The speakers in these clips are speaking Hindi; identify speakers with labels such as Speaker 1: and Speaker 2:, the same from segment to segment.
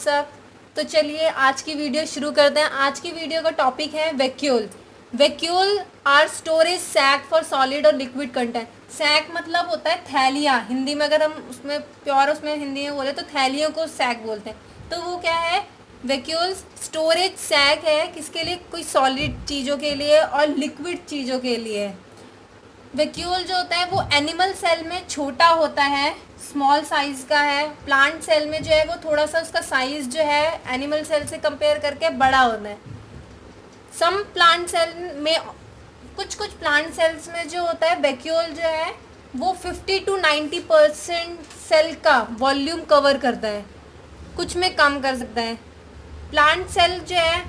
Speaker 1: सब। तो चलिए आज की वीडियो शुरू करते हैं। आज की वीडियो का टॉपिक है vacuole. Vacuole are storage sac for solid और लिक्विड कंटेंट। सैक मतलब होता है थैलियाँ, हिंदी में अगर हम उसमें प्योर उसमें हिंदी में बोले तो थैलियों को सैक बोलते हैं। तो वो क्या है, वैक्यूल स्टोरेज सैक है, किसके लिए, कोई सॉलिड चीज़ों के लिए और लिक्विड चीज़ों के लिए। वैक्यूल जो होता है वो एनिमल सेल में छोटा होता है, स्मॉल साइज का है। प्लांट सेल में जो है वो थोड़ा सा उसका साइज जो है एनिमल सेल से कंपेयर करके बड़ा होता है। सम प्लांट सेल में, कुछ प्लांट सेल्स में जो होता है वैक्यूल जो है वो 50 to 90% सेल का वॉल्यूम कवर करता है, कुछ में कम कर सकता है। प्लांट सेल जो है,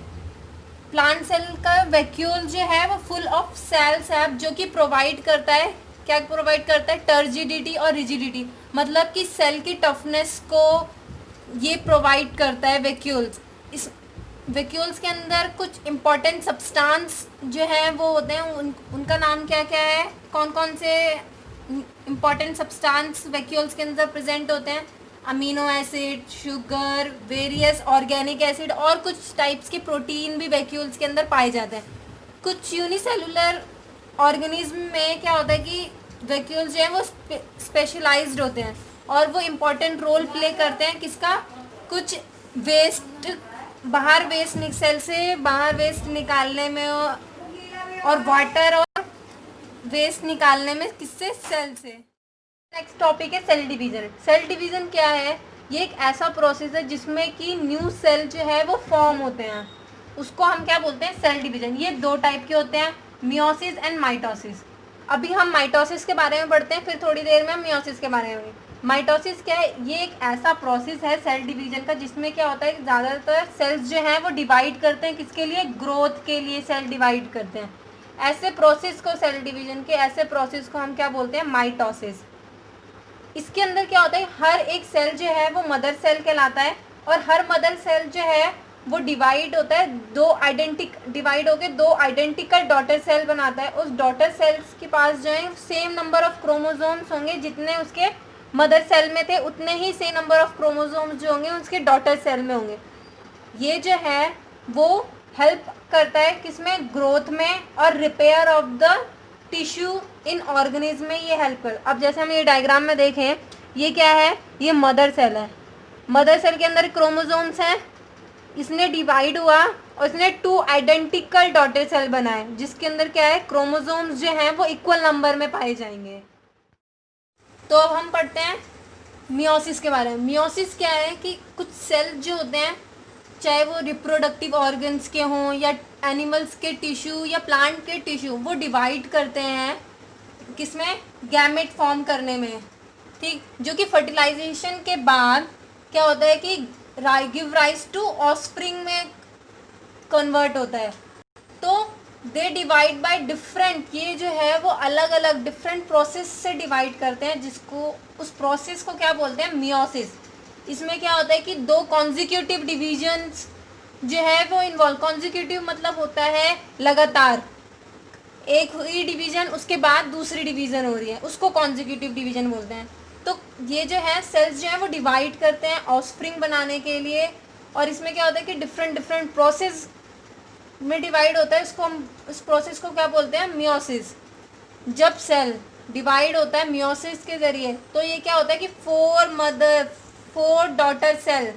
Speaker 1: प्लांट सेल का वैक्यूल जो है वो फुल ऑफ सेल्स है, जो कि प्रोवाइड करता है, क्या प्रोवाइड करता है, टर्जिडिटी और रिजिडिटी, मतलब कि सेल की टफनेस को ये प्रोवाइड करता है वैक्यूल्स। इस वैक्यूल्स के अंदर कुछ इम्पॉर्टेंट सब्सटेंस जो है वो होते हैं, उनका नाम क्या क्या है, कौन कौन से इम्पॉर्टेंट सब्सटेंस वैक्यूल्स के अंदर प्रेजेंट होते हैं। Amino acid, sugar, various organic acid और कुछ टाइप्स के प्रोटीन भी वैक्यूल्स के अंदर पाए जाते हैं। कुछ यूनिसेलुलर ऑर्गेनिज्म में क्या होता है कि वैक्यूल्स जो है वो स्पेशलाइज्ड होते हैं और वो इम्पॉर्टेंट रोल प्ले करते हैं किसका, कुछ वेस्ट बाहर वेस्ट सेल से बाहर वेस्ट निकालने में और वाटर और वेस्ट निकालने में, किससे, सेल से। नेक्स्ट टॉपिक है सेल डिवीजन। सेल डिवीजन क्या है, ये एक ऐसा प्रोसेस है जिसमें कि न्यू सेल जो है वो फॉर्म होते हैं, उसको हम क्या बोलते हैं, सेल डिवीजन। ये दो टाइप के होते हैं, मियोसिस एंड माइटोसिस। अभी हम माइटोसिस के बारे में पढ़ते हैं, फिर थोड़ी देर में हम मियोसिस के बारे में। माइटोसिस क्या है, ये एक ऐसा प्रोसेस है सेल डिवीजन का जिसमें क्या होता है, ज़्यादातर सेल्स जो हैं वो डिवाइड करते हैं, किसके लिए, ग्रोथ के लिए सेल डिवाइड करते हैं। ऐसे प्रोसेस को, सेल डिवीजन के ऐसे प्रोसेस को हम क्या बोलते हैं, माइटोसिस। इसके अंदर क्या होता है, हर एक सेल जो है वो मदर सेल कहलाता है और हर मदर सेल जो है वो डिवाइड होता है, डिवाइड होकर दो आइडेंटिकल डॉटर सेल बनाता है। उस डॉटर सेल्स के पास जो है सेम नंबर ऑफ क्रोमोसोम्स होंगे, जितने उसके मदर सेल में थे उतने ही सेम नंबर ऑफ क्रोमोसोम्स जो होंगे उसके डॉटर सेल में होंगे। ये जो है वो हेल्प करता है किसमें, ग्रोथ में और repair of the tissue in organism में ये हेल्प कर। अब जैसे हम ये डायग्राम में देखें, ये क्या है, ये मदर सेल है। मदर सेल के अंदर क्रोमोसोम्स हैं, इसने डिवाइड हुआ और इसने 2 आइडेंटिकल डॉटर सेल बनाए, जिसके अंदर क्या है, क्रोमोसोम्स जो हैं वो इक्वल नंबर में पाए जाएंगे। तो अब हम पढ़ते हैं मियोसिस के बारे में। मियोसिस क्या है कि कुछ सेल जो होते हैं, चाहे वो रिप्रोडक्टिव ऑर्गन्स के हों या एनिमल्स के टिश्यू या प्लांट के टिश्यू, वो डिवाइड करते हैं किसमें, गैमेट फॉर्म करने में, ठीक, जो कि फर्टिलाइजेशन के बाद क्या होता है कि गिव राइज टू ऑफस्प्रिंग में कन्वर्ट होता है। तो दे डिवाइड बाय डिफरेंट, ये जो है वो अलग अलग डिफरेंट प्रोसेस से डिवाइड करते हैं, जिसको, उस प्रोसेस को क्या बोलते हैं, मियोसिस। इसमें क्या होता है कि 2 कॉन्जिक्यूटिव डिवीजन्स जो है वो इन्वॉल्व, कॉन्जिक्यूटिव मतलब होता है लगातार, एक हुई डिवीजन उसके बाद दूसरी डिवीजन हो रही है, उसको कॉन्जिक्यूटिव डिवीजन बोलते हैं। तो ये जो है सेल्स जो है वो डिवाइड करते हैं ऑफस्प्रिंग बनाने के लिए, और इसमें क्या होता है कि डिफरेंट प्रोसेस में डिवाइड होता है, इसको हम, इस प्रोसेस को क्या बोलते हैं, मियोसिस। जब सेल डिवाइड होता है मियोसिस के ज़रिए, तो ये क्या होता है कि 4 डॉटर सेल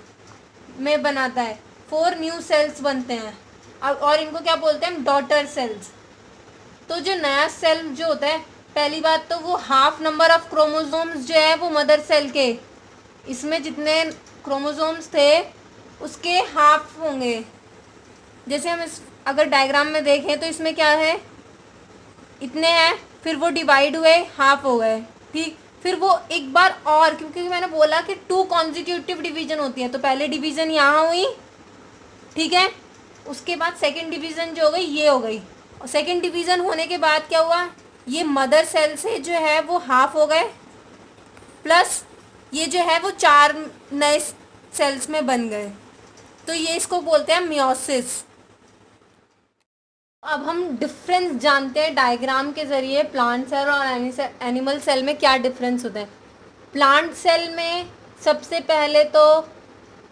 Speaker 1: में बनाता है, 4 न्यू सेल्स बनते हैं। अब और इनको क्या बोलते हैं, डॉटर सेल्स। तो जो नया सेल जो होता है, पहली बात तो वो हाफ नंबर ऑफ क्रोमोसोम्स जो है वो मदर सेल के, इसमें जितने क्रोमोसोम्स थे उसके हाफ होंगे। जैसे हम इस अगर डायग्राम में देखें तो इसमें क्या है, इतने हैं, फिर वो डिवाइड हुए, हाफ हो गए, ठीक, फिर वो एक बार और, क्योंकि मैंने बोला कि 2 कॉन्जिक्यूटिव डिवीजन होती है, तो पहले डिवीजन यहाँ हुई, ठीक है, उसके बाद सेकंड डिवीजन जो हो गई ये हो गई, और सेकंड डिवीजन होने के बाद क्या हुआ, ये मदर सेल से जो है वो हाफ हो गए, प्लस ये जो है वो 4 नए सेल्स में बन गए। तो ये इसको बोलते हैं मियोसिस। अब हम डिफरेंस जानते हैं डायग्राम के ज़रिए, प्लांट सेल और एनिमल सेल में क्या डिफरेंस होता है। प्लांट सेल में सबसे पहले तो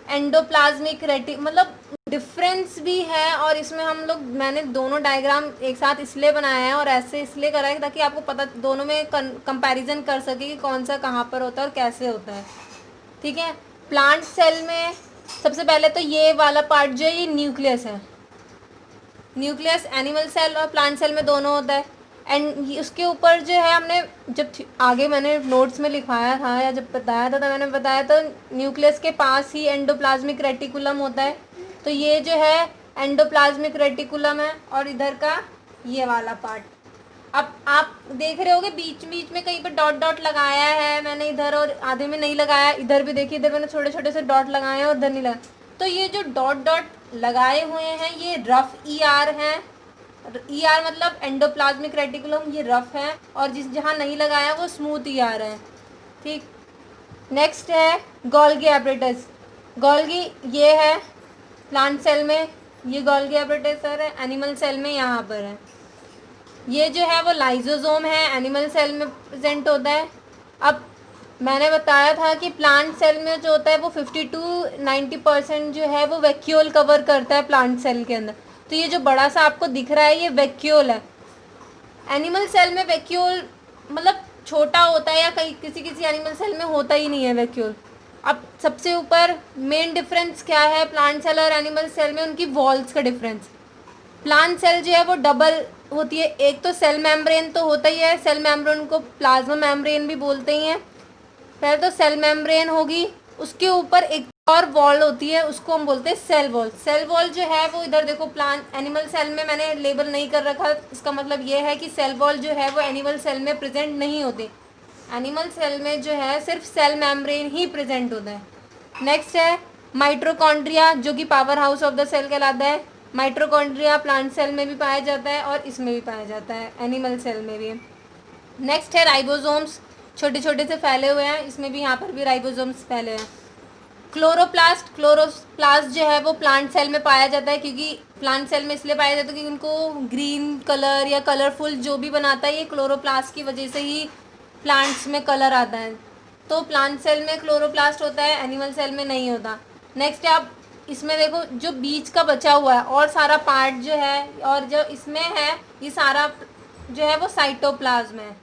Speaker 1: एंडोप्लाज्मिक रेटि मतलब डिफरेंस भी है। और इसमें हम लोग मैंने दोनों डायग्राम एक साथ इसलिए बनाया है और ऐसे इसलिए करा है ताकि आपको पता दोनों में कंपैरिजन कर सके कि कौन सा कहाँ पर होता है और कैसे होता है। ठीक है, प्लांट सेल में सबसे पहले तो ये वाला पार्ट जो है ये न्यूक्लियस है। न्यूक्लियस एनिमल सेल और प्लांट सेल में दोनों होता है। एंड उसके ऊपर जो है हमने जब आगे मैंने नोट्स में लिखवाया था या जब बताया था तो मैंने बताया था न्यूक्लियस के पास ही एंडोप्लाज्मिक रेटिकुलम होता है। तो ये जो है एंडोप्लाज्मिक रेटिकुलम है और इधर का ये वाला पार्ट। अब आप देख रहे होगे बीच बीच में कहीं पर डॉट डॉट लगाया है मैंने इधर और आधे में नहीं लगाया। इधर भी देखिए, इधर मैंने छोटे छोटे से डॉट लगाए हैं और इधर नहीं लगाया। तो ये जो डॉट डॉट लगाए हुए हैं ये रफ ईआर हैं। ईआर मतलब एंडोप्लाज्मिक रेटिकुलम, ये रफ है। और जिस जहाँ नहीं लगाया वो स्मूथ ईआर है। ठीक, नेक्स्ट है गोल्गी एपरेटस। गोल्गी ये है प्लांट सेल में, ये गोल्गी एपरेटस है। एनिमल सेल में यहाँ पर है। ये जो है वो लाइजोसोम है, एनिमल सेल में प्रेजेंट होता है। अब मैंने बताया था कि प्लांट सेल में जो होता है वो 50 to 90% जो है वो वैक्यूल कवर करता है प्लांट सेल के अंदर। तो ये जो बड़ा सा आपको दिख रहा है ये वैक्यूल है। एनिमल सेल में वैक्यूल मतलब छोटा होता है या कहीं किसी किसी एनिमल सेल में होता ही नहीं है वैक्यूल। अब सबसे ऊपर मेन डिफरेंस क्या है प्लांट सेल और एनिमल सेल में, उनकी वॉल्स का डिफरेंस। प्लांट सेल जो है वो डबल होती है। एक तो सेल मेम्ब्रेन तो होता ही है, सेल मेम्ब्रेन को प्लाज्मा मेम्ब्रेन भी बोलते ही हैं। पहले तो सेल मेम्ब्रेन होगी, उसके ऊपर एक और वॉल होती है उसको हम बोलते हैं सेल वॉल। सेल वॉल जो है वो इधर देखो, प्लांट एनिमल सेल में मैंने लेबल नहीं कर रखा, इसका मतलब ये है कि सेल वॉल जो है वो एनिमल सेल में प्रेजेंट नहीं होते। एनिमल सेल में जो है सिर्फ सेल मेम्ब्रेन ही प्रेजेंट होता है। नेक्स्ट है माइटोकॉन्ड्रिया, जो कि power house of the cell कहलाता है। माइटोकॉन्ड्रिया प्लांट सेल में भी पाया जाता है और इसमें भी पाया जाता है, एनिमल सेल में भी। नेक्स्ट है राइबोसोम्स, छोटे छोटे से फैले हुए हैं, इसमें भी यहाँ पर भी राइबोसोम्स फैले हैं। क्लोरोप्लास्ट, क्लोरोप्लास्ट जो है वो प्लांट सेल में पाया जाता है, क्योंकि प्लांट सेल में इसलिए पाया जाता है क्योंकि उनको ग्रीन कलर या कलरफुल जो भी बनाता है ये क्लोरोप्लास्ट की वजह से ही प्लांट्स में कलर आता है। तो प्लांट सेल में क्लोरोप्लास्ट होता है, एनिमल सेल में नहीं होता। नेक्स्ट है, आप इसमें देखो जो बीच का बचा हुआ है और सारा पार्ट जो है और जो इसमें है ये सारा जो है वो साइटोप्लाज्म है।